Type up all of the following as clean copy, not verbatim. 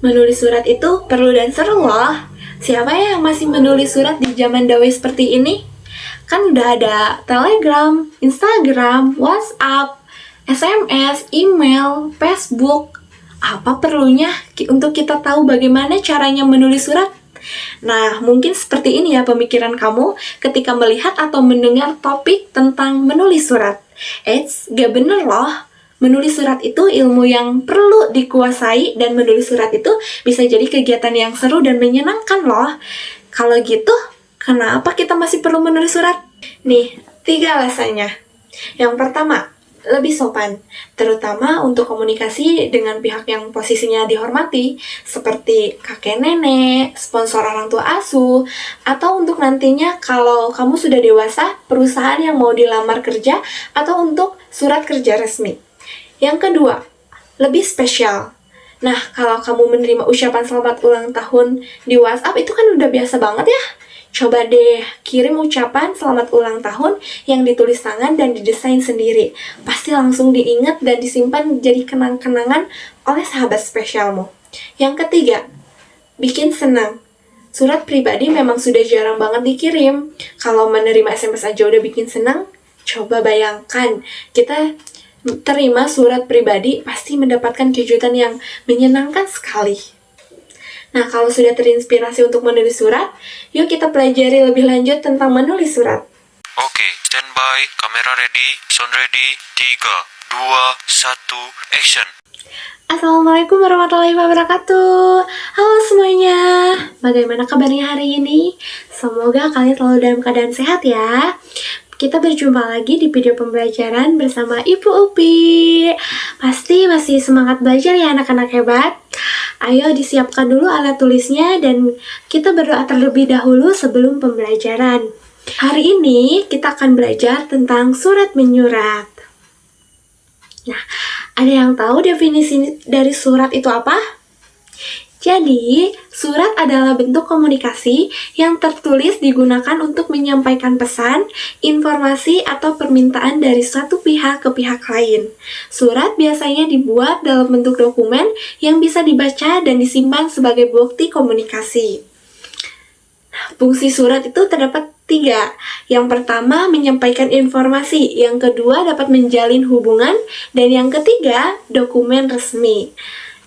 Menulis surat itu perlu dan seru loh. Siapa ya yang masih menulis surat di zaman dawai seperti ini? Kan udah ada Telegram, Instagram, WhatsApp, SMS, email, Facebook. Apa perlunya untuk kita tahu bagaimana caranya menulis surat? Nah, mungkin seperti ini ya pemikiran kamu ketika melihat atau mendengar topik tentang menulis surat. Gak bener loh. Menulis surat itu ilmu yang perlu dikuasai dan menulis surat itu bisa jadi kegiatan yang seru dan menyenangkan loh. Kalau gitu, kenapa kita masih perlu menulis surat? Nih, 3 alasannya. Yang pertama, lebih sopan, terutama untuk komunikasi dengan pihak yang posisinya dihormati, seperti kakek nenek, sponsor orang tua asuh, atau untuk nantinya kalau kamu sudah dewasa, perusahaan yang mau dilamar kerja, atau untuk surat kerja resmi. Yang kedua, lebih spesial. Nah, kalau kamu menerima ucapan selamat ulang tahun di WhatsApp itu kan udah biasa banget ya. Coba deh kirim ucapan selamat ulang tahun yang ditulis tangan dan didesain sendiri. Pasti langsung diingat dan disimpan jadi kenang-kenangan oleh sahabat spesialmu. Yang ketiga, bikin senang. Surat pribadi memang sudah jarang banget dikirim. Kalau menerima SMS aja udah bikin senang, coba bayangkan kita terima surat pribadi pasti mendapatkan kejutan yang menyenangkan sekali. Nah, kalau sudah terinspirasi untuk menulis surat, yuk kita pelajari lebih lanjut tentang menulis surat. Oke, standby, kamera ready, sound ready, 3, 2, 1, action. Assalamualaikum warahmatullahi wabarakatuh. Halo semuanya, bagaimana kabarnya hari ini? Semoga kalian selalu dalam keadaan sehat ya. Kita berjumpa lagi di video pembelajaran bersama Ibu Upi. Pasti masih semangat belajar ya anak-anak hebat. Ayo disiapkan dulu alat tulisnya dan kita berdoa terlebih dahulu sebelum pembelajaran. Hari ini kita akan belajar tentang surat menyurat. Nah, ada yang tahu definisi dari surat itu apa? Jadi, surat adalah bentuk komunikasi yang tertulis digunakan untuk menyampaikan pesan, informasi, atau permintaan dari satu pihak ke pihak lain. Surat biasanya dibuat dalam bentuk dokumen yang bisa dibaca dan disimpan sebagai bukti komunikasi. Fungsi surat itu terdapat 3. Yang pertama, menyampaikan informasi. Yang kedua, dapat menjalin hubungan. Dan yang ketiga, dokumen resmi.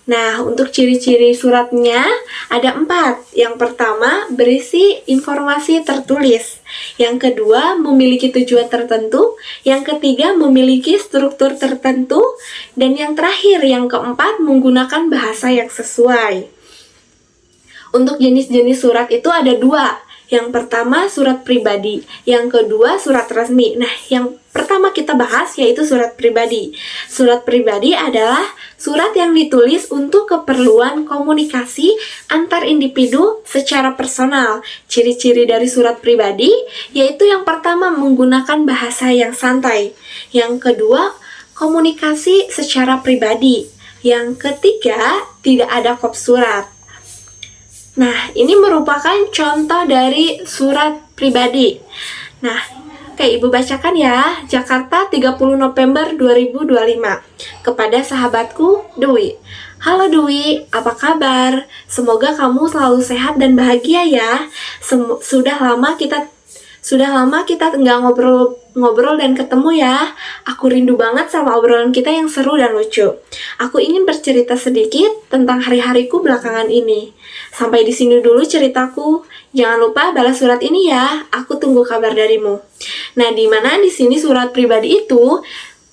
Nah, untuk ciri-ciri suratnya ada 4. Yang pertama, berisi informasi tertulis. Yang kedua, memiliki tujuan tertentu. Yang ketiga, memiliki struktur tertentu. Dan yang terakhir, yang keempat, menggunakan bahasa yang sesuai. Untuk jenis-jenis surat itu ada 2. Yang pertama, surat pribadi. Yang kedua, surat resmi. Nah, yang pertama kita bahas yaitu surat pribadi. Surat pribadi adalah surat yang ditulis untuk keperluan komunikasi antar individu secara personal. Ciri-ciri dari surat pribadi yaitu yang pertama, menggunakan bahasa yang santai. Yang kedua, komunikasi secara pribadi. Yang ketiga, tidak ada kop surat. Nah, ini merupakan contoh dari surat pribadi. Nah, oke, Ibu bacakan ya. Jakarta 30 November 2025. Kepada sahabatku, Dwi. Halo Dwi, apa kabar? Semoga kamu selalu sehat dan bahagia ya. Sudah lama kita nggak ngobrol dan ketemu ya. Aku rindu banget sama obrolan kita yang seru dan lucu. Aku ingin bercerita sedikit tentang hari-hariku belakangan ini. Sampai di sini dulu ceritaku. Jangan lupa balas surat ini ya. Aku tunggu kabar darimu. Nah, di mana di sini surat pribadi itu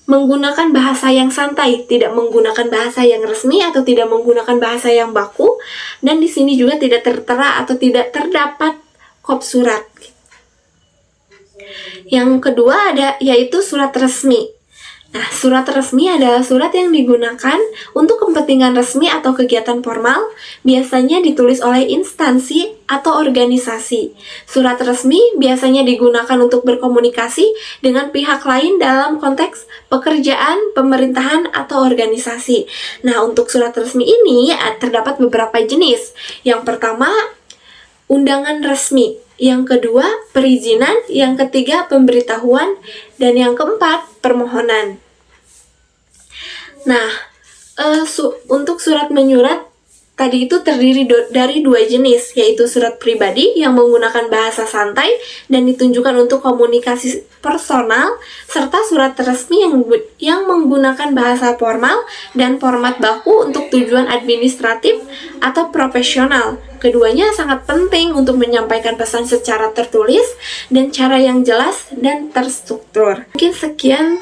menggunakan bahasa yang santai, tidak menggunakan bahasa yang resmi atau tidak menggunakan bahasa yang baku, dan di sini juga tidak tertera atau tidak terdapat kop surat. Yang kedua yaitu surat resmi. Nah, surat resmi adalah surat yang digunakan untuk kepentingan resmi atau kegiatan formal, biasanya ditulis oleh instansi atau organisasi. Surat resmi biasanya digunakan untuk berkomunikasi dengan pihak lain dalam konteks pekerjaan, pemerintahan, atau organisasi. Nah, untuk surat resmi ini terdapat beberapa jenis. Yang pertama, undangan resmi. Yang kedua, perizinan. Yang ketiga, pemberitahuan. Dan yang keempat, permohonan. Nah, untuk surat menyurat tadi itu terdiri dari dua jenis, yaitu surat pribadi yang menggunakan bahasa santai dan ditunjukkan untuk komunikasi personal, serta surat resmi yang menggunakan bahasa formal dan format baku untuk tujuan administratif atau profesional. Keduanya sangat penting untuk menyampaikan pesan secara tertulis dan cara yang jelas dan terstruktur. Mungkin sekian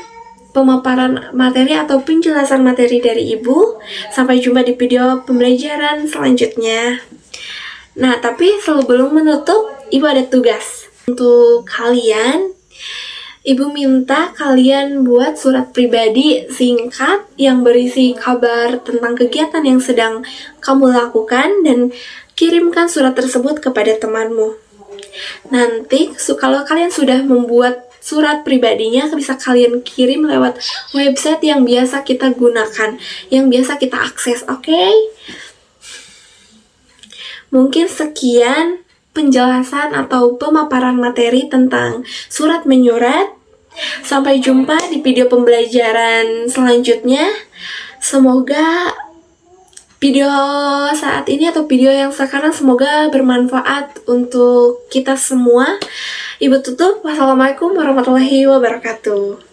pemaparan materi atau penjelasan materi dari Ibu. Sampai jumpa di video pembelajaran selanjutnya. Nah, tapi sebelum menutup, Ibu ada tugas untuk kalian. Ibu minta kalian buat surat pribadi singkat yang berisi kabar tentang kegiatan yang sedang kamu lakukan dan kirimkan surat tersebut kepada temanmu. Nanti kalau kalian sudah membuat surat pribadinya, bisa kalian kirim lewat website yang biasa kita gunakan, yang biasa kita akses, oke? Mungkin sekian penjelasan atau pemaparan materi tentang surat menyurat. Sampai jumpa di video pembelajaran selanjutnya. Semoga video saat ini atau video yang sekarang semoga bermanfaat untuk kita semua. Ibu tutup. Wassalamualaikum warahmatullahi wabarakatuh.